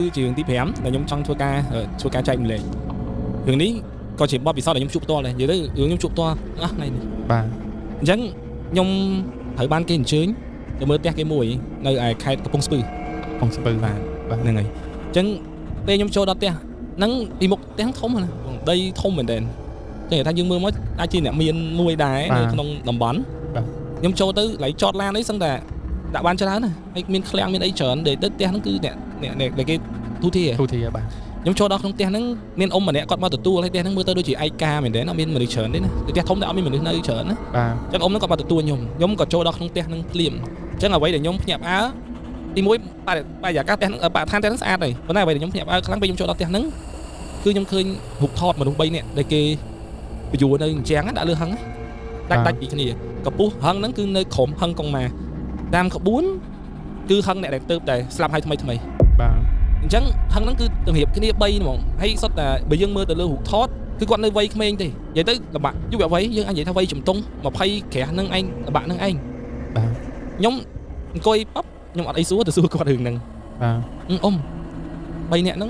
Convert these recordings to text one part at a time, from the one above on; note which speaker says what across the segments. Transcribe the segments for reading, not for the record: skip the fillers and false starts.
Speaker 1: trường tiếp hẻm là nhóm trong thua ca chạy mình hướng ní có chỉ bóp bị sau là nhóm chụp to này, giờ đấy hướng nhóm chụp to này
Speaker 2: bà
Speaker 1: chẳng nhóm thử ban cái hình chướng rồi mới test cái mùi nơi ai khai cái phong spư và này này chẳng đây nhóm cho đó test nắng đi một test thông mà đây thông mình đèn người ta dương mưa mới ai chi nè miền nuôi đá nơi không đầm bắn nhóm cho tới lấy chọt lan đấy xong là đã ban cho đó này anh miền khang miền ấy trởn để đất test nó cứ nè để cái thu thi
Speaker 2: bà
Speaker 1: nhóm cho đó không test nó miền ông mà nè còn bao tử tu hay test nó mưa tới đôi chỉ ai ca mình đến nó miền mình trởn đấy nè test thông đã miền mình nơi trởn á chắc ông nó còn bao tử tu nhóm còn cho đó không test nó liềm chắc là vậy để nhóm nhập á đi muối bài giả các test ở bạn than test nó xa này vấn đề vậy để nhóm nhập á kháng bây nhóm cho đó test nó cứ nhóm khơi hụt thọt mà đúng bay nè đây kia dù ở nơi chén đã lừa hăng đạch bị cái gì cặp bú hăng nó cứ nơi khổm hăng con mà đam cặp bún cứ hăng này đẹp tớp để làm hai thay chẳng hăng nó cứ tìm hiệp cái này bay mà hay sót là bị dân mưa từ lừa hụt thọt cứ quan nơi vây không anh thì vậy tới là bạn giúp bạn vây nhưng anh vậy theo vây chùm tung mà phay kẻ nâng anh là bạn nâng anh nhóm coi bắp nhưng mà ấy xuống từ xưa qua đường nè ông bay nè nó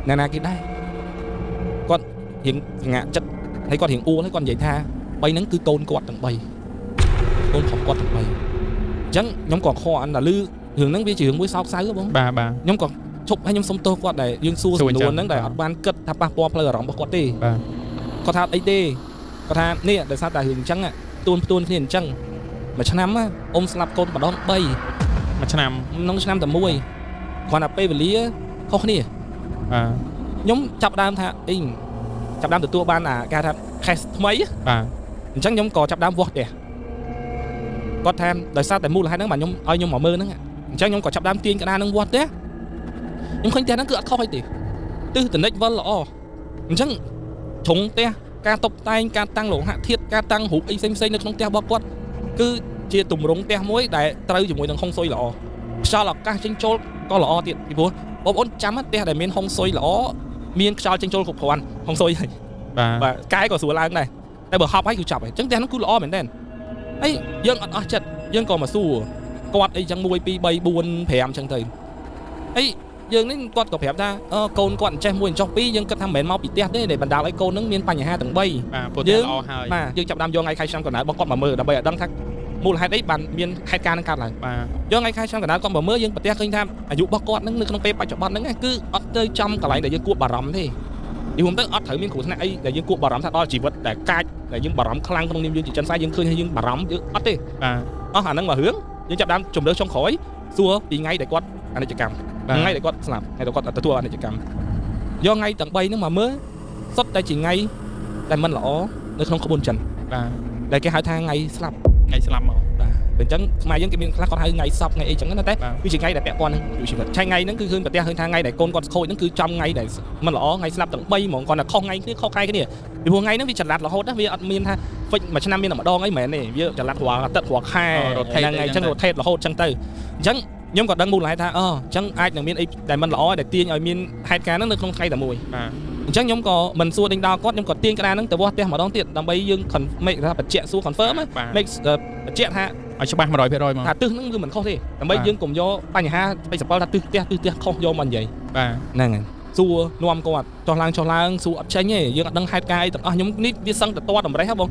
Speaker 1: nè cái đây con hiện ngạ chất thấy con hiện u thấy con vậy tha bay nắng cứ côn quạt tầng bay côn không quạt tầng bay chẳng nhóm còn kho anh là lư hướng nắng vi chỉ hướng buổi sau sai không
Speaker 2: bà
Speaker 1: nhóm còn chụp hay nhóm sống tô quạt này dương xua luôn nắng để ban cất tháp ba po player rộng quạt đi có tháp ấy đi có tháp nè để sao tại hướng trắng à tuôn hiền trắng mà chăn nắm á ôm slap côn mà đón bay
Speaker 2: mà chăn nắm
Speaker 1: nông chăn nắm tầm môi còn là pe về lý không nè nhóm chập đam tha chập đam từ tua ban là ca tháp khai mấy chẳng nhóm có chập đam vọt kìa có tham đời sao tại mua là hai nắng mà nhóm ơi nhóm mỏ mơ nữa chẳng nhóm có chập đam tiên cái đa nắng vọt đấy nhóm khinh tiền nó cứ không hay tỷ tư từ nách vân lọ chẳng chúng te ca tộc tay ca tăng lỗ hạ thiết ca tăng hụt y xem nó không te bao quát cứ chia tùng rống te muối để tơi chỉ muối đằng không xôi lọ sao là ca tranh trôi có lọ tiền thì bố ôn chấm hết te để miền không xôi lọ miền sao tranh trôi cục hoàn không xôi và cái của sủa lan này đây bờ học ấy cứ chọc ấy chẳng te nó cứ lọ mình đen ấy dân chật dân còn mà xù quạt ấy chẳng mùi pi bay buồn phèm chẳng thầy ấy dân đến quạt có phèm ra côn quạt che mùi trong pi dân cất tham mến mau bị tét đấy để bàn đào ấy côn nướng miên hai tầng bay dân mà dân chọc đam do ngay khai sang còn lại bọn con mà mơ đã bay ở đăng thắc mua hai đấy bàn miên hai ca năng cắt lại do ngay khai sang còn lại con mà mơ dân bật tét khinh tham dụ bọn con nướng không pe bay chọc bọn nướng cứ chơi trăm cả lại để dân cuộn bà rắm thế thì hôm tới thử miếng củ thế này để những cuộc bảo rắm thật đó chỉ vật để cai để những bảo rắm khăng trong niềm vui chỉ chân sai những khơi hay những bảo rắm chứ đi khả năng mà hướng những chập đám chùm đỡ trong khói xua thì ngay để quát anh ấy chỉ cầm ngay để quát làm ngay để quát thua anh ấy chỉ cầm do ngay tầng bay nó mà mới sắp tay chỉ ngay để mình lỏ nó không có buồn trần để cái hai thang ngay slap mà bên trắng mai những cái miếng khác còn hai ngày sập ngày chẳng nó té cứ chỉ ngay để bẹ con chỉ vật chạy ngay nó cứ hơn bẹ hơn thang ngay để con khôi nó cứ trong ngay để mình lỏ ngay slap tầng bay mà còn là không ngay cứ không khai cái này thì vừa ngay nó bị chặt lạt là hốt đó vì miền ha phịch mà năm miền là mà đo ấy mẹ này vì chặt lạt hòa tận hòa khai là ngày chân rồi thét là hốt chân tay chẳng nhưng còn đang mua lại tha chẳng ai là miền ấy để mình lỏ để tiên ở miền hai cá nó không khai là mùi chắc nhóm có mình xua đánh đao cốt nhóm có tiên cái nó từ vô tiền mà đón tiền đằng bây dương còn mẹ ra bật chẹn xua còn phớm á mẹ chẹn ha
Speaker 2: ở cho bạn mà rồi mà
Speaker 1: tư nó mình không thể đằng bây dương cùng vô ba nhà ha bây giờ bao là tư không vô mình vậy nè xua nuông con cho lang xua ấp tranh ấy dương đăng hai cái nhóm nít viết xăng to đằng đấy hả không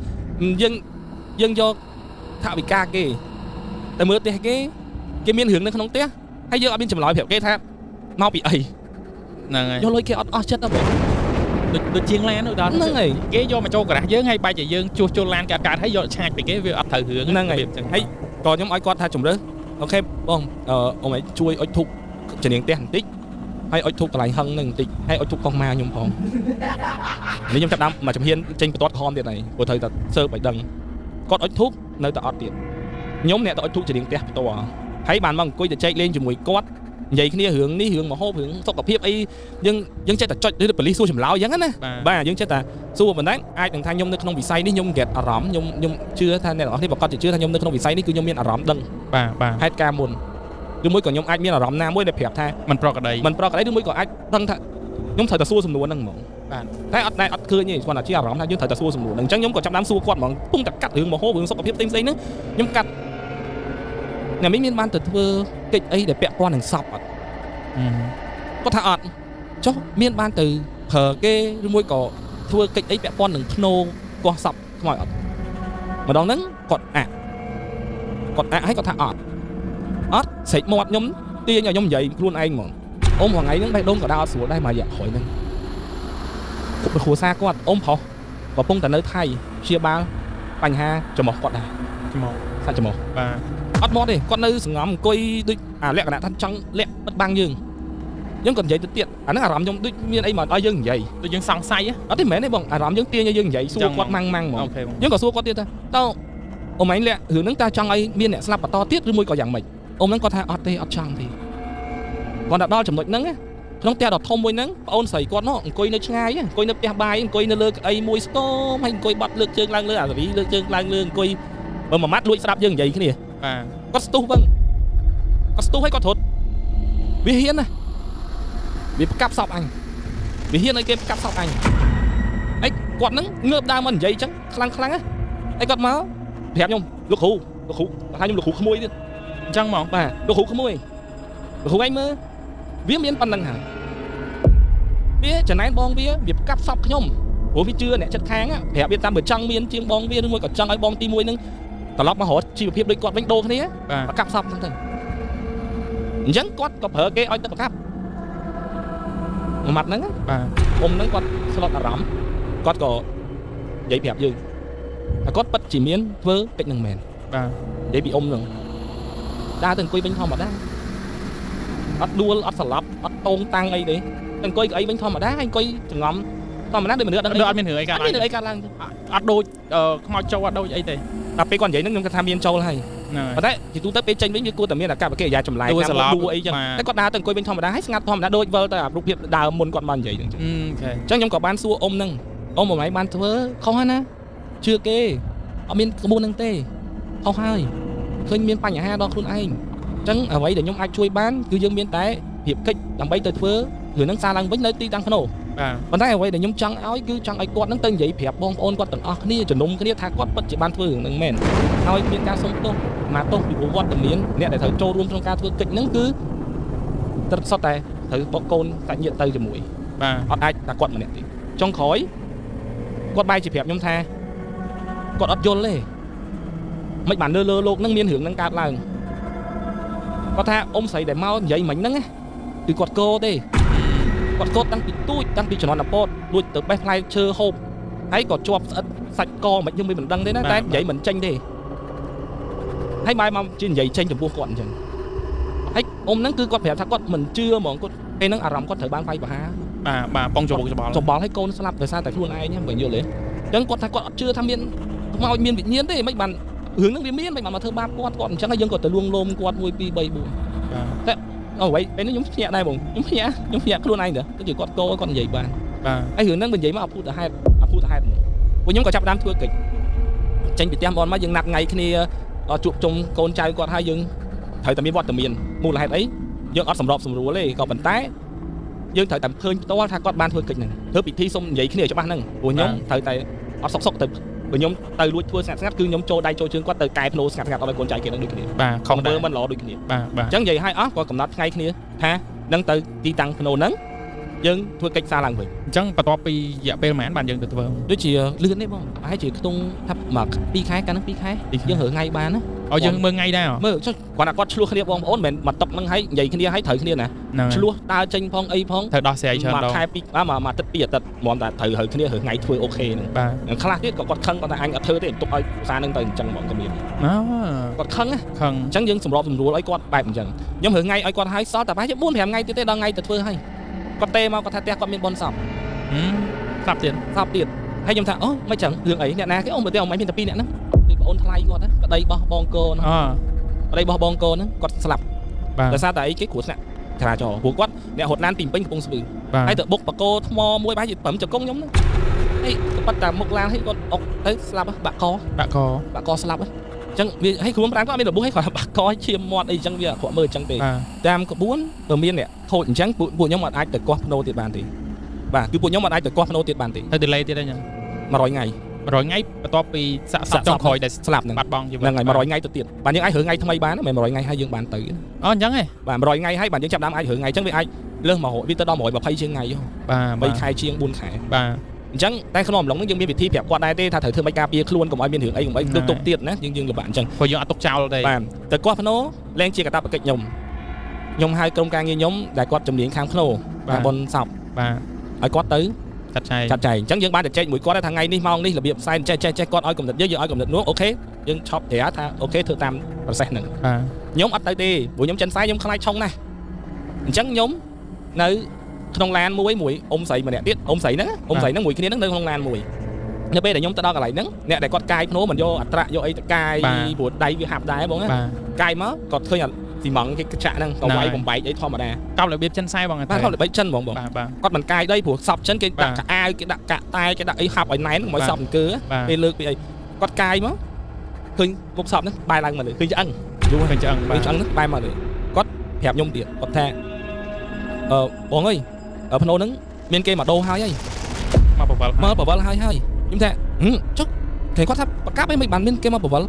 Speaker 1: dương do thạo bị ca kì tại mưa cái miên hướng nó không té hay dương ở bên chùm lòi hiểu cái tha mau bị ấy do lôi kia chết đó
Speaker 2: được chiên lan nữa đó
Speaker 1: này
Speaker 2: cái do mà cho cả giới hay bay chạy dương chua lan cả thấy do sai bị cái việc ấp thời hướng
Speaker 1: này hay còn nhóm ai con tha chùm đó ok không ông ấy chui ôi thục chỉ niệm tiền tích hay ôi thục lại hăng nâng tích hay ôi thục con ma nhung phong nếu nhóm chặt đám mà chấm hiên trên toát con tiền này của thời ta sơ bảy đằng con ôi thục nơi ta ọt tiền nhóm này ta ôi thục chỉ niệm tiền to thấy bàn bằng coi để chạy lên chùm mùi quát vậy cái hướng mà hô hướng sọc cặp hiệp ấy nhưng chết là chọi được lý xua chùm lao giống á ba nhưng chết là xua mình đấy ai đừng thay nhung nó không bị say đi nhung gẹt rõm nhung chưa thay này đó thì bà con chỉ chưa thay nhung nó không bị say đi cứ nhung miên rõm đằng hai ca buồn đứa mới còn nhung ai miên rõm nam mới đẹp hẹp thay
Speaker 2: mình pro cái đấy
Speaker 1: đứa mới còn ai đằng thay nhung thời ta xua sùng nùa đằng mỏng thấy này cứ như còn là chỉ rõm thay nhưng thời ta xua sùng nùa đằng trắng nhung còn trong đám xua quạt mỏng tung cắt hướng mà hô hướng sọc cặp hiệp tinh giấy nữa nhung cắt nhà mấy miên ban từ thưa kịch ấy để bẹ con đằng sọc គាត់ថាអត់ចុះមានបានទៅប្រើគេឬមួយក៏ធ្វើកិច្ចអីពាក់ព័ន្ធនឹងភ្នោកោះសពខ្មោចអត់ម្ដងហ្នឹងគាត់ឲ្យគាត់ថាអត់ស្រេចមាត់ខ្ញុំទាញឲ្យខ្ញុំនិយាយខ្លួនឯងហ្មងអ៊ំរងៃហ្នឹងបេះដូងក៏ដើរអត់ស្រួលដែរមួយរយៈក្រោយហ្នឹងគ្រប់គ្រួសារគាត់អ៊ំប្រុសកំពុងតែនៅថៃព្យាបាលបញ្ហាច្រមុះគាត់ដែរសាច់ច្រមុះ
Speaker 2: បាទ
Speaker 1: អត់មកទេគាត់នៅសង្ងំអង្គុយដូចអាលក្ខណៈថាចង់លាក់បិទបាំងយើងក៏និយាយទៅទៀតអាហ្នឹងអារម្មណ៍ខ្ញុំដូចមានអីមកឲ្យយើងនិយាយ
Speaker 2: ដូចយើងសង្ស័យ
Speaker 1: អត់ទេមែនទេបងអារម្មណ៍យើងទាញឲ្យយើងនិយាយសួរគាត់ម៉ាំងហ្មងយើងក៏សួរគាត់ទៀតថាតើអ៊ំឯងលាក់រឿងហ្នឹងតើចង់ឲ្យមានអ្នកស្លាប់បន្តទៀតឬមួយក៏យ៉ាងម៉េចអ៊ំហ្នឹងគាត់ថាអត់ទេអត់ចង់ទេគាត់ដល់ចំណុចហ្នឹងក្នុងផ្ទះដ៏ធំមួយហ្នឹងប្អូនស្រីគាត់នោះអង្គុយនៅឆ្ងាយអង្គុយនៅផ្ទះបាយអង្គុយនៅលើអីមួយស្គមហើយអង្គុយបាត់លើកជើងឡើងលើអាសេរីលើកជើងឡើងលើអង្គុយបើមួយម៉ាត់លួចស្ដាប់យើងនិយាយគ្នា
Speaker 2: បាទ
Speaker 1: គាត់ស្ទុះហ្នឹងគាត់ស្ទុះហើយគាត់រត់វាហ៊ានណាវាផ្កាប់សពអញវាហ៊ានឲ្យគេផ្កាប់សពអញអីគាត់ហ្នឹងងើបដើរមកនិយាយអញ្ចឹងខ្លាំងណាអីគាត់មកប្រាប់ខ្ញុំលោកគ្រូថាខ្ញុំលោកគ្រូក្មួយទៀត
Speaker 2: អញ្ចឹងហ្មង
Speaker 1: បាទលោកគ្រូក្មួយលោកគ្រូឯងមើលវាមានប៉ុណ្្នឹងហើយវាចំណែនបងវាផ្កាប់សពខ្ញុំព្រោះវាជឿអ្នកចិត្តខាងប្រាប់វាតាមបើចង់មានជាងបងវាឬមួយក៏ចង់ឲ្យបងទី1ហ្នឹងត្រឡប់មករកជីវភាពដូចគាត់វិញដូរគ្នាផ្កាប់សពហ្នឹងទៅអញ្ចឹងគាត់ក៏ប្រើគេឲ្យទៅផ្កាប់មួយម៉ាត់ហ្នឹង
Speaker 2: បាទ
Speaker 1: អ៊ំហ្នឹងគាត់ស្លុតអារម្មណ៍គាត់ក៏និយាយប្រាប់យើងតែគាត់ពិតជាមានធ្វើកិច្ចនឹងមែន
Speaker 2: បាទ
Speaker 1: និយាយពីអ៊ំហ្នឹងដើរទៅអង្គុយវិញធម្មតាអត់ដួលអត់ស្លាប់អត់តោងតាំងអីទេអង្គុយកៅអីវិញធម្មតាអង្គុយចងំធម្មតាដូចមនុស្សអត់
Speaker 2: មានរឿងអីកើត
Speaker 1: ឡើង
Speaker 2: អត់ដូចខ្មោចចូលអត់ដូចអីទេ
Speaker 1: ដល់ពេលគាត់និយាយហ្នឹងខ្ញុំគាត់ថាមានចូលហើយប៉ុន្តែជាទូទៅពេលចេញវិញវាគួរតែមានអាកប្បកិរិយាចម្លែក
Speaker 2: តាម
Speaker 1: ដួលអីចឹងតែគាត់ដើរទៅអង្គុយវិញធម្មតាហើយស្ងាត់ធម្មតាដូចវិលទៅអារូបភាពដើមមុនគាត់បាននិយាយចឹង
Speaker 2: អូខេ
Speaker 1: អញ្ចឹងខ្ញុំក៏បានសួរអ៊ំហ្នឹងអ៊ំមិនបានធ្វើខុសហើយណាជឿគេអត់មានក្បួនហ្នឹងទេខុសហើយឃើញមានបញ្ហាដល់ខ្លួនឯងអញ្ចឹងអ្វីដែលខ្ញុំអាចជួយបានគឺយើងមានតែភាពកិច្ចដើម្បីទៅធ្វើរឿងហ្នឹងសារឡើងវិញនៅទីតាំងភ្នោប៉ុន្តែអ្វីដែលខ្ញុំចង់ឲ្យគឺចង់ឲ្យគាត់ហ្នឹងទៅនិយាយប្រាប់បងប្អូនគាត់ទាំងអស់គ្នាជំនុំគ្នាថាគាត់ពិតជាបានធ្វើរឿងហ្នឹងមែនហើយមានការសុំទោសមកទោសពីវត្តតែមានអ្នកដែលត្រូវចូលរួមក្នុងការធ្វើកិច្ចហ្នឹងគឺត្រឹមសុទ្ធតែត្រូវបកកូនសាច់ញាតិទៅជាមួយ
Speaker 2: បាទ
Speaker 1: អត់អាចតែគាត់ម្នាក់ទេចុងក្រោយគាត់បែរជាប្រាប់ខ្ញុំថាគាត់អត់យល់ទេមិនបានលើលោកហ្នឹងមានរឿងហ្នឹងកើតឡើងគាត់ថាអ៊ំស្រីដែលមកនិយាយមិញហ្នឹងគឺគាត់កោទេគាត់កោតាំងពីទូចតាំងពីជំនាន់អពតលួចទៅបេះផ្លែឈើហូបហើយក៏ជាប់ស្អិតសាច់កមិនយើងមិនដឹងទេណាតែនិយាយមិនចេញទេហើយបែរមកជានិយាយចេញចំពោះគាត់អញ្ចឹងហើយអ៊ំហ្នឹងគឺគាត់ប្រាប់ថាគាត់មិនជឿហ្មងគាត់ពេលហ្នឹងអារម្មណ៍គាត់ត្រូវបានវាយប្រហារ
Speaker 2: បាទបងច្បល់
Speaker 1: ឲ្យកូនស្លាប់ដោយសារតែខ្លួនឯងមិនយល់ទេអញ្ចឹងគាត់ថាគាត់អត់ជឿថាមានមកមានវិញ្ញាណទេមិនបានរឿងហ្នឹងវាមានមិនបានមកធ្វើបាបគាត់អញ្ចឹងហើយយើងក៏ទៅលួងលោមគាត់1 2 3 4តែអូវ៉ៃពេលនេះខ្ញុំភ្ញាក់ដែរបងខ្ញុំភ្ញាក់ខ្លួនឯងទៅគឺជាគាត់កោគាត់និយាយបានហើយរឿងហ្នឹងនិយាយមកអភូតហេតុហ្មងពួកខ្ញុំក៏ចាប់ដើមធ្វើកិច្ចចេញពីផ្ទះបងមកយើងណាត់ថ្ងៃគ្នាជួបជុំកូនចៅគាត់ហើយយើងត្រូវតែមានវត្តមានមូលហេតុអីយើងអត់សម្របសម្រួលទេក៏ប៉ុន្តែយើងត្រូវតែឃើញផ្ទាល់ថាគាត់បានធ្វើកិច្ចហ្នឹងធ្វើពិធីសុំនិយាយគ្នាច្បាស់ហ្នឹងព្រោះខ្ញុំត្រូវតែអត់សុកទៅបើខ្ញុំទៅលួចធ្វើស្ងាត់គឺខ្ញុំចូលដៃចូលជើងគាត់ទៅកែភ្នោស្ងាត់អត់ឲ្យកូនចៅគេនឹងដូចគ្នា
Speaker 2: បាទខំ
Speaker 1: មើលមិនល្អដូចគ្នា
Speaker 2: បាទ
Speaker 1: អញ្ចឹងនិយាយឲ្យអស់ក៏កំណត់ថ្ងៃគ្នាថានឹងទៅទីតាំងភ្នោហ្នឹងយើងធ្វើកិច្ចសារឡើងវិញ
Speaker 2: អញ្ចឹងបន្ទាប់ពីរយៈពេលប៉ុន្មានបានយើងទៅធ្វើ
Speaker 1: ដូចជាលឿនទេបងប្រហែលជាខ្ទង់ថាមក2ខែកាលហ្នឹង2ខែយើងរើថ្ងៃបានណា
Speaker 2: យើងមើលថ្ងៃដែរ
Speaker 1: មើលចុះគាត់ឆ្លោះគ្នាបងប្អូនមិនមែនមកតុកហ្នឹងហើយនិយាយគ្នាហើយត្រូវគ្នាណាឆ្លោះដើរចេញផងអីផង
Speaker 2: ត្រូវដោះស្រាយច្រើន
Speaker 1: ដល់ខែ2មួយអាទិត្យ2អាទិត្យហ្មងតែត្រូវគ្នារើថ្ងៃធ្វើអូខេហ្នឹងខ្លះទៀតក៏គាត់ខឹងគាត់ថាអញអត់ធ្វើទេទុកឲ្យភាសាហ្នឹងទៅអញ្ចឹងហ្មងក៏មានគាត់ខឹងអញ្ចឹងយើងសម្របសម្រួលឲ្យគាត់បែបអញ្ចឹងខ្ញុំរើថ្ងៃឲ្យគាត់ហើយសល់តែប្រហែលជា4 5ថ្ងៃទៀតទេដល់ថ្ងៃទៅធ្វើហើយគាត់ទេមកគាត់ថាផ្ទះគាត់មានបនសព
Speaker 2: ស្លាប់ទៀត
Speaker 1: ហើយខ្ញុំថាអូមិនចឹងរឿងអីអ្នកណាគេអ៊ំប្រទេសអ៊ំមិនមានតែ2នាក់ហ្នឹងពីបងអូនថ្លៃគាត់ណាប្តីបោះបងកូនប្តីបោះបងកូនហ្នឹងគាត់ស្លាប់ដោយសារតែអីគេគ្រោះថ្នាក់ចរាចរណ៍ព្រោះគាត់អ្នករត់ឡានពីពេញកំពង់ស្ពឺហើយទៅបុកបកោថ្មមួយបែរជា5ចង្គង់ខ្ញុំហ្នឹងហីគាត់តែមុខឡានហើយគាត់អុកទៅស្លាប់បាក់កស្លាប់អញ្ចឹងវាឲ្យខ្លួនប្រាំគាត់មានរបួសឲ្យគាត់បាក់កឈាមមាត់អីអញ្ចឹងវាអាក្រក់មើលអញ្ចឹងទេតាមក្បួនបើមានអ្នកខូចអញ្ចឹងពួកខ្ញុំអាចទៅកោះភ្នោទៀតបានទេបាទគឺពួកខ្ញុំអាចទៅកោះភ្នោទៀតបានទេ
Speaker 2: ទៅ delay ទៀតអញ្ចឹង
Speaker 1: 100ថ្ងៃ
Speaker 2: 100 ថ្ងៃបន្ទាប់ពីសាក់សពចុងក្រោយដែល
Speaker 1: ស្លាប់ហ្នឹង
Speaker 2: បាត់បង់ជីវិត
Speaker 1: ហ្នឹងហើយ100ថ្ងៃទៅទៀតបាទយើងអាចរឿងថ្ងៃថ្មីបានមិន100ថ្ងៃហើយយើងបានទៅ
Speaker 2: អូអញ្ចឹងហ៎
Speaker 1: បាទ100ថ្ងៃហើយបាទយើងចាប់ដើមអាចរឿងថ្ងៃអញ្ចឹងវាអាចលើសមកវាទៅដល់120ជាងថ្ងៃហ៎
Speaker 2: បាទ
Speaker 1: 3ខែជាង4ខែ
Speaker 2: បាទ
Speaker 1: អញ្ចឹងតែក្នុងអំឡុងនេះយើងមានវិធីប្រាប់គាត់ដែរទេថាត្រូវធ្វើមិនការពារខ្លួនកុំឲ្យមានរឿងអីកុំឲ្យទុកទៀតណាយើងលំបាកអញ្ចឹង
Speaker 2: ព្រោះយើងអត់ទុកចោលទេ
Speaker 1: បាទទៅគាត់ភ្នោលែងជាកាតព្វកិច្ចខ្ញុំហៅក្រុមការងារខ្ញុំដែលគាត់ជំនាញខាងភ្នោបាទបុនសព
Speaker 2: បាទ
Speaker 1: ឲ្យគាត់ទៅ
Speaker 2: ចាត់ចែង
Speaker 1: ចាត់ចែងអញ្ចឹងយើងបានតែចែកមួយគាត់ថាថ្ងៃនេះម៉ោងនេះរបៀបផ្សាយចេះគាត់ឲ្យកំណត់យើងឲ្យកំណត់នោះអូខេយើងឈប់តែថាអូខេធ្វើតាម process ហ្នឹង
Speaker 2: បាទ
Speaker 1: ខ្ញុំអត់ទៅទេព្រោះខ្ញុំចិនផ្សាយខ្ញុំខ្លាចឆុងណាស់អញ្ចឹងខ្ញុំនៅក្នុងឡានមួយអ៊ំស្រីម្នាក់ទៀតអ៊ំស្រីហ្នឹងមួយគ្នាហ្នឹងនៅក្នុងឡានមួយនៅពេលដែលខ្ញុំទៅដល់កន្លែងហ្នឹងអ្នកដែលគាត់កាយភ្នោមិនយកអត្រាយកអីទៅកាយព្រោះដៃវាហាប់ដែរបងណាកាយមកគាត់ឃើញស៊ីម៉ង់គេចាក់ហ្នឹងក៏វាយបំបែកអីធម្មតា
Speaker 2: កោបរបៀបចិនខ្សែបង
Speaker 1: បាទគាត់របៀបចិនបងគាត់មិនកាយដីព្រោះសពចិនគេដាក់កអាវគេដាក់កាក់តែគេដាក់អីហាប់ឲ្យណែនមកសពអង្គើពេលលើកពីអីគាត់កាយមកឃើញមុខសពហ្នឹងបែរឡើងមកលើឃើញឆ្អឹងយូរឃើញឆ្អឹងហ្នឹងបែរមកលើគាត់ប្រាប់ខ្ញុំទៀតគាត់ថាបងអើយភ្នោហ្នឹងមានគេមកដូរហើយម
Speaker 2: កបវល
Speaker 1: ហើយខ្ញុំថាចុះគេគាត់ថាប្រកាប់អីមិនបានមានគេមកបវល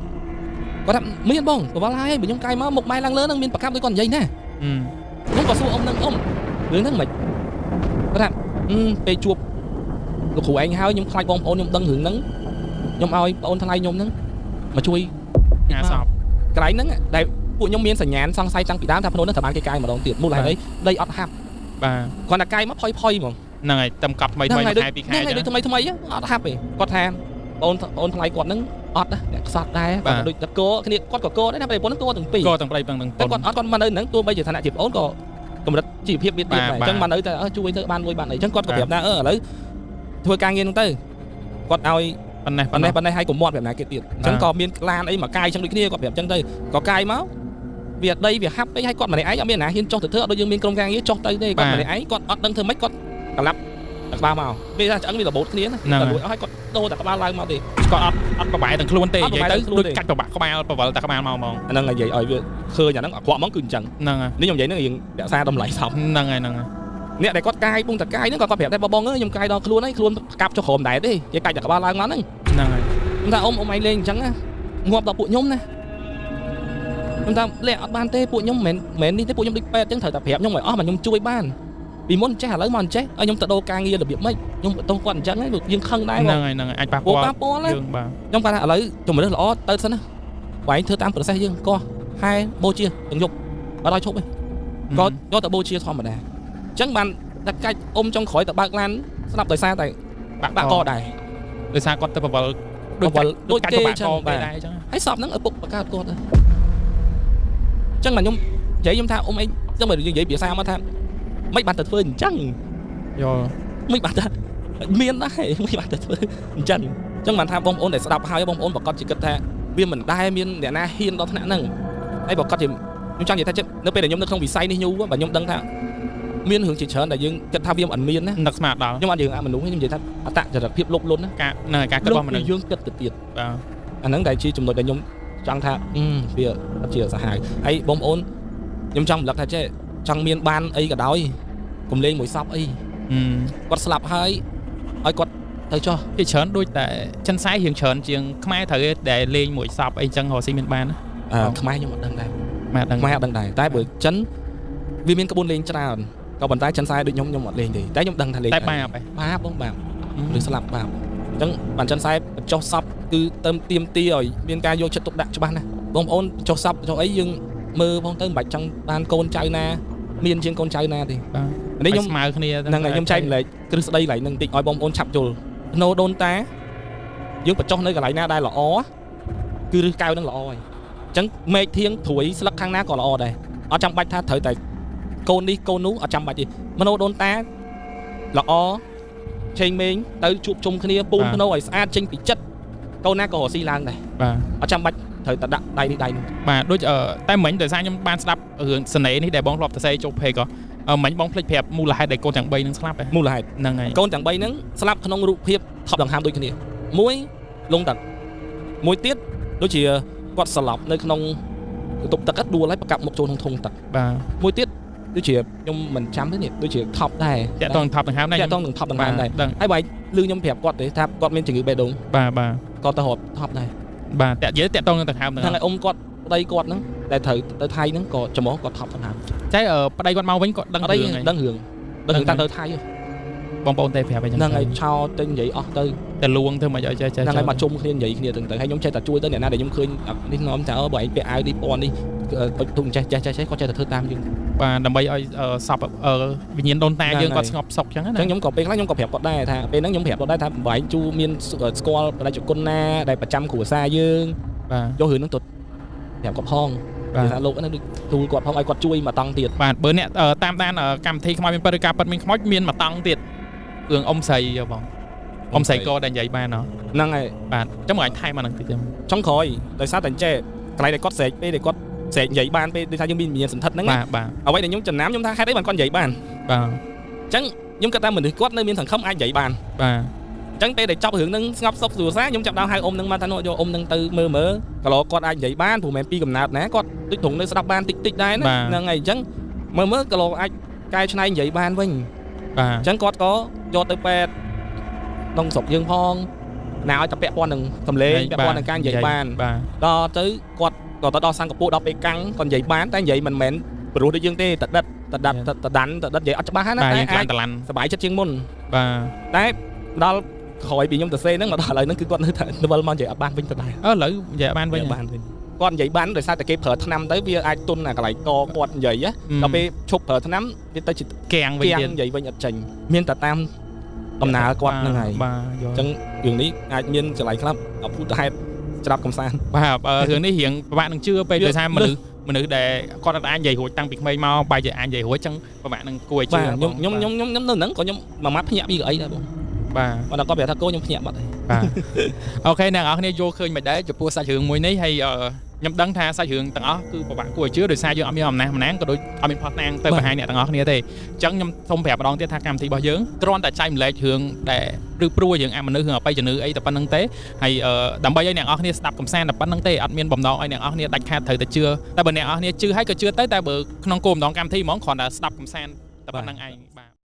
Speaker 1: គាត់ថាមានបងបវលហើយបើខ្ញុំកាយមកមុខបែរឡើងលើហ្នឹងមានប្រកាប់ដូចគាត់និយាយណាខ្ញុំក៏សួរអ៊ំហ្នឹងអ៊ំរឿងហ្នឹងមិនគាត់ថាពេលជួបលោកគ្រូឯងហើយខ្ញុំខ្លាចបងប្អូនខ្ញុំដឹងរឿងហ្នឹងខ្ញុំឲ្យបងប្អូនថ្លៃខ្ញុំហ្នឹងមកជួយ
Speaker 2: ញ៉ាសព
Speaker 1: កន្លែងហ្នឹងដែលពួកខ្ញុំមានសញ្ញាណសង្ស័យតាំងពីដើមថាភ្នោហ្នឹងត្រូវបានគេកាយម្ដងទៀតមូលហេតុអីដីអត់ហាប់
Speaker 2: បាទ
Speaker 1: គាត់តែកាយមកផុយហ្មង
Speaker 2: ហ្នឹងហើយតែកប់ថ្មីខែ2ខែ
Speaker 1: ហ្នឹងហើយដូចថ្មីអត់ហាប់ទេគាត់ថាបងអូនថ្លៃគាត់ហ្នឹងអត់អ្នកខ្សត់ដែរគាត់ដូចតកោគ្នាគាត់ក៏កោដែរណាប្រពន្ធហ្នឹងកោទាំងពីរ
Speaker 2: កោទាំងប្រៃទាំង
Speaker 1: តែគាត់មកនៅហ្នឹងទោះបីជាឋានៈជាប្អូនក៏កម្រិតជីវភាពវាទៀតដែរអញ្ចឹងមកនៅតែជួយទៅបានមួយបានអីអញ្ចឹងគាត់ក៏ប្រាប់ថាឥឡូវធ្វើការងារហ្នឹងទៅគាត់ឲ្យប៉ុណ្ណេះឲ្យកុំមាត់ប្រាប់ណាគេទៀតអញ្ចឹងក៏មានឡានអីមកកាយអញ្ចឹងដូចគ្នាគាត់ប្រាប់អញ្ចឹងទៅក៏កាយមកវាដីវាហាប់ពេកឲ្យគាត់ម្នាក់ឯងអត់មានណាហ៊ានចុះទៅធ្វើអត់ដូចយើងមានក្រុមការងារចុះទៅទេគាត់ម្នាក់ឯងគាត់អត់ដឹងធ្វើម៉េចគាត់ក្លាប់ក្បាលមកពេលថាឆ្អឹងវារបូតគ្នាណាតែលួចឲ្យគាត់ដូរតែក្បាលឡើងមកទេ
Speaker 2: គាត់អត់ប្របែទាំងខ្លួនទេនិយាយទៅដូចកាច់ប្របាក់ក្បាលប្រវល់តែក្បាលមកហ្មង
Speaker 1: ហ្នឹងនិយាយឲ្យវាឃើញអាហ្នឹងអាក្រក់ហ្មងគឺអញ្ចឹង
Speaker 2: ហ្នឹងហើយ
Speaker 1: នេះខ្ញុំនិយាយហ្នឹងរៀងរក្សាតម្លៃសព
Speaker 2: ហ្នឹងហើយ
Speaker 1: អ្នកដែលគាត់កាយពងតកាយហ្នឹងគាត់ប្រាប់តែបងអើយខ្ញុំកាយដល់ខ្លួនហើយខ្លួនកាប់ចុះក្រោមដែរទេគេកាច់តែក្បាលឡើងមកហ្នឹង
Speaker 2: ហ្នឹងហើយ
Speaker 1: ខ្ញុំថាអ៊ំឯងលេងអញ្ចឹងណាងាប់ដល់ពួកខ្ញុំណាខ្ញុំថាលេងអត់បានទេពួកខ្ញុំមិននេះទេពួកខ្ញុំដូចពេទ្យអញ្ចឹងត្រូវតែប្រាប់ខ្ញុំឲ្យអស់មកខ្ញុំជួយបានពីមុនចេះឥឡូវមកអញ្ចេះឲ្យខ្ញុំទៅដូរការងាររបៀបម៉េចខ្ញុំបន្តគាត់អញ្ចឹងហ្នឹងយើងខឹងដែរបង
Speaker 2: ហ្នឹងហើយអាចប៉ះពាល់យើងបាទ
Speaker 1: ខ្ញុំគាត់ថាឥឡូវជំរឿនល្អទៅសិនណាបងឯងធ្វើតាម process យើងកោះហែបូជាទាំងយប់អត់ឲ្យឈប់ទេក៏យកទៅបូជាធម្មតាអញ្ចឹងបានតែកាច់អ៊ំចុងក្រោយទៅបើកឡានស្ដាប់ដោយសារតែបាក់កដែរ
Speaker 2: ដោយសារគាត់ទៅប្រវល់ដូចកាច់ប្របាក់កគេដែរអញ្ចឹង
Speaker 1: ហើយសពហ្នឹងឪពុកបង្កើតគាត់អញ្ចឹងមកខ្ញុំនិយាយខ្ញុំថាអ៊ំអីចឹងមកនិយាយភាសាមកថាមិនបានទៅធ្វើអញ្ចឹង
Speaker 2: យល់
Speaker 1: មិនបានថាមានដែរមិនបានទៅធ្វើអញ្ចឹងបានថាបងប្អូនដែលស្ដាប់ហើយបងប្អូនប្រកាសជាគិតថាវាមិនដែរមានអ្នកណាហ៊ានដល់ថ្នាក់ហ្នឹងហើយប្រកាសជាខ្ញុំចង់និយាយថានៅពេលដែលខ្ញុំនៅក្នុងវិស័យនេះយូរបាទខ្ញុំដឹងថាមានរឿងជាច្រើនដែលយើងគិតថាវាមិនមានណាន
Speaker 2: ឹកស្មារតីខ
Speaker 1: ្ញុំអត់យើងមនុស្សខ្ញុំនិយាយថាអត្តចរិតភាពលុបលុនណាក
Speaker 2: ារគិតរបស់មនុស្សយ
Speaker 1: ើងគិតទៅទៀត
Speaker 2: បាទអ
Speaker 1: ាហ្នឹងដែលជាចំណុចដែលខ្ញុំចង់ថាវាអត់ជាសាហាវហើយបងប្អូនខ្ញុំចង់រំលឹកថាចេះចង់មានបានអីក៏ដោយកុំលេងមួយសពអីគាត់ស្លាប់ហើយឲ្យគាត់ទៅចុះព
Speaker 2: ីច្រើនដូចតែចិនខ្សែរៀងច្រើនជាងខ្មែរត្រូវតែលេងមួយសពអីចឹងរកស៊ីមានបានណាខ
Speaker 1: ្មែរខ្ញុំអត់ដឹងដែរ
Speaker 2: ខ្មែរអ
Speaker 1: ត់ដឹងដែរតែបើចិនវាមានក្បួនលេងច្រើនក៏ប៉ុន្តែចិនខ្សែដូចខ្ញុំអត់លេងទេតែខ្ញុំដឹងថាលេង
Speaker 2: តែបាបប
Speaker 1: ងបាបឬស្លាប់បាបអញ្ចឹងបានចិនខ្សែបញ្ចុះសពគឺទៅទៀមទីឲ្យមានការយកចិត្តទុកដាក់ច្បាស់ណាស់បងប្អូនចុះសពចុះអីយើងមើលផងទៅមិនបាច់ចង់បានកូនចៅណាមានជាងកូនចៅណាទេ
Speaker 2: នេះខ្ញុំស្មើគ្នា
Speaker 1: ហ្នឹងហើយខ្ញុំចែកម្លែកគ្រឹះស្ដីកន្លែងហ្នឹងតិចឲ្យបងប្អូនឆាប់យល់ភ្នោដូនតាយើងបញ្ចុះនៅកន្លែងណាដែលល្អគឺរឹសកៅហ្នឹងល្អហើយអញ្ចឹងមេឃធៀងត្រួយស្លឹកខាងណាក៏ល្អដែរអត់ចាំបាច់ថាត្រូវតែកូននេះកូននោះអត់ចាំបាច់ទេភ្នោដូនតាល្អឆេងមេងទៅជួបជុំគ្នាពូនភ្នោឲ្យស្អាតចេញពីចិត្តកូនណាក៏រស់ស៊ីឡើងដែរប
Speaker 2: ាទ
Speaker 1: អត់ចាំបាច់ត្រូវតែដាក់ដៃនេះដៃនោះប
Speaker 2: ាទដូចតែមិញដោយសារខ្ញុំបានស្ដាប់រឿងសនេនេះដែលបងធ្លាប់សរសេរចូលពេកក៏មិញបងភ្លេចប្រាប់មូលហេតុដែលកូនទាំង3នឹងស្លាប់ម
Speaker 1: ូលហេតុ
Speaker 2: ហ្នឹងហើយកូ
Speaker 1: នទាំង3ហ្នឹងស្លាប់ក្នុងរូបភាពថប់ដង្ហើមដូចគ្នាមួយលងទឹកមួយទៀតដូចជាគាត់ស្លាប់នៅក្នុងបន្ទប់ទឹកដួលហើយប្រកាប់មុខចូលក្នុងធុងទឹកប
Speaker 2: ាទ
Speaker 1: មួយទៀត ដូចជាខ្ញុំមិនចាំទេនេះដូចជាថប់ដែរ
Speaker 2: តាក់ទងថប់ដង្ហើមដែរ
Speaker 1: តាក់ទងនឹងថប់ដង្ហើមដែរ
Speaker 2: ដឹង
Speaker 1: ហើយបើលឺខ្ញុំប្រាប់គាត់ទេថាគាត់មានជំងឺបេះដូង
Speaker 2: បាទ
Speaker 1: គាត់ទៅរកថប់ដែរ
Speaker 2: បាទតាក់និយាយតាក់ទងនឹងដង្ហើមហ្នឹង
Speaker 1: ហ្នឹងហើយអ៊ំគាត់ប្តីគាត់ហ្នឹងដែលត្រូវទៅថៃហ្នឹងក៏ចំហគាត់ថប់ដង្ហើម
Speaker 2: ចែប្តីគាត់មកវិញគាត់ដឹងរឿង
Speaker 1: ដឹងរឿងតាំងទៅថៃ
Speaker 2: បងប្អូនតែប្រាប់អីចឹង
Speaker 1: ហ្នឹងហើយឆោទៅនិយាយអស់ទៅ
Speaker 2: តែលួងធ្វើមិនឲ្យចេះ
Speaker 1: ហ្នឹងហើយមកជុំគ្នានិយាយគ្នាទៅហើយខ្ញុំចេះតែជួយទៅអ្នកណាដែលខ្ញុំឃើញនេះនាំថាបើឯងពាក់អាវនេះពណ៌នេះទុំចេះគាត់ចេះតែធ្វើតាមយើង
Speaker 2: បាទដើម្បីឲ្យសពវិញ្ញាណដូនតាយើងគាត់ស្ងប់សុខចឹងណា
Speaker 1: អញ្ចឹងខ្ញុំក៏ពេលខ្លះខ្ញុំក៏ប្រាប់គាត់ដែរថាពេលហ្នឹងខ្ញុំប្រាប់គាត់ដែរថាបើឯងជួមានស្គាល់បដិជគុណណាដែលប្រចាំគ្រួសារយើង
Speaker 2: បាទ
Speaker 1: យករឿងហ្នឹងទៅប្រាប់គាត់ផងថាលោកហ្នឹងទូលគាត់ផងឲ្យគាត់ជួយមកតង់ទៀត
Speaker 2: បាទបើអ្នកតាមដានកម្មវិធីខ្មោចមានបរិការប៉ាត់មានខ្មោចមានមកតង់ទៀតរឿងអ៊ំស្រីបងអ៊ំស្រីក៏ដែលនិយាយបានហ្នឹងហើយបាទអញ្ចឹងមកឲ្យថែមអាហ្នឹងតិចចឹង
Speaker 1: ចុងក្រោយដោយសារតែចេះកន្លែងដែលគាត់ស្រែកពេលដែលគាត់ស្រែកនិយាយបានពេលដូចថាយើងមានវិញ្ញាណសន្ធិដ្ឋហ្នឹង
Speaker 2: បាទ
Speaker 1: អ្វីដែលខ្ញុំចំណាំខ្ញុំថាហេតុអីបានគាត់និយាយបាន
Speaker 2: បាទ
Speaker 1: អញ្ចឹងខ្ញុំគិតថាមនុស្សគាត់នៅមានសង្ឃឹមអាចនិយាយបាន
Speaker 2: បាទ
Speaker 1: អញ្ចឹងពេលដែលចប់រឿងហ្នឹងស្ងប់សុខស្រួលសារខ្ញុំចាប់ដើមហៅអ៊ំហ្នឹងមកថាយកអ៊ំហ្នឹងទៅមើលក៏ឡគាត់អាចនិយាយបានព្រោះមិនពីកំណើតណាគាត់ដូចត្រង់នៅស្ដាប់បានតិចដែរណាហ្នឹងហើយអញ្ចឹងមើលក៏ឡអាចកែច្នៃនិយាយបានវិញ
Speaker 2: បាទ
Speaker 1: អញ្ចឹងគាត់ក៏យកទៅពេទ្យក្នុងស្រុកយើងផងណាឲ្យតែពាក់ព័ន្ធនឹងសម្លេងពាក់ព័ន្ធនឹងការនិយាយបាន
Speaker 2: បាទ
Speaker 1: ដល់ទៅគាត់ក៏ទៅដល់សង្កពូដល់ពេលកាំងគាត់និយាយបានតែនិយាយមិនមែនព្រោះដូចយើងទេតដាត់និយាយអត់ច្បាស់ណាតែអាចសบายចិត្តជាងមុន
Speaker 2: បាទ
Speaker 1: តែដល់ក្រោយពីខ្ញុំទៅសេហ្នឹងមកដល់ឥឡូវហ្នឹងគឺគាត់នៅតែវិលមកនិយាយអត់បានវិញទៅដែរ
Speaker 2: ឥឡូវនិយាយបានវិញ
Speaker 1: គាត់និយាយបានដោយសារតែគេប្រើថ្នាំទៅវាអាចទុនអាកន្លែងកគាត់និយាយដល់ពេលឈប់ប្រើថ្នាំវាទៅជា
Speaker 2: កាំងវិញទៀត
Speaker 1: និយាយវិញអត់ចេញមានតែតាមដំណើរគាត់ហ្នឹងហើយ
Speaker 2: បាទយល់
Speaker 1: អញ្ចឹងរឿងនេះអាចមានកន្លែងខ្លះអពុទ្ធហេតុច្រាប់កំសាន្ត
Speaker 2: បាទរឿងនេះរៀងពិបាកនឹងជឿពេកដោយសារមនុស្សដែលគាត់អាចនិយាយរួចតាំងពីក្មេងមកបែរជាអាចនិយាយរួចអញ្ចឹងពិបាកនឹងគួរឲ្យជឿ
Speaker 1: ខ្ញុំនៅហ្នឹងក៏ខ្ញុំមួយម៉ាត់ភ្ញាក់ពីកៅអីដែរបង
Speaker 2: បាទ
Speaker 1: គាត់គាត់ប្រាប់ថាគោខ្ញុំភ្ញាក់បាត់ហើយ
Speaker 2: បាទអូខេអ្នកនរគ្នាយល់ឃើញមិនដែរចំពោះសាច់រឿងមួយនេះហើយខ្ញុំដឹងថាសាច់រឿងទាំងអស់គឺពិបាកគួរឲ្យជឿដោយសារយើងអត់មានអំណះអំណាងក៏ដូចអត់មានផុសតាំងទៅបង្ហាញអ្នកទាំងអស់គ្នាទេអញ្ចឹងខ្ញុំសូមប្រាប់ម្ដងទៀតថាកម្មវិធីរបស់យើងគ្រាន់តែចែកម្លែករឿងដែលឬព្រោះយើងអមនុស្សរឿងអបិយជំនឿអីតែប៉ុណ្្នឹងទេហើយដើម្បីឲ្យអ្នកនរគ្នាស្ដាប់កំសាន្តតែប៉ុណ្្នឹងទេអត់មានបំណងឲ្យអ្នកនរគ្នាដាច់ខាតត្រូវតែជឿតែបើអ្នកនរគ្នាជឿហើយក៏ជឿទៅតែបើក្នុងគោលបំណងកម្មវិធីហ្មងគ្រាន់តែស្ដាប់កំសាន្តតែប៉ុណ្្នឹងឯងបាទ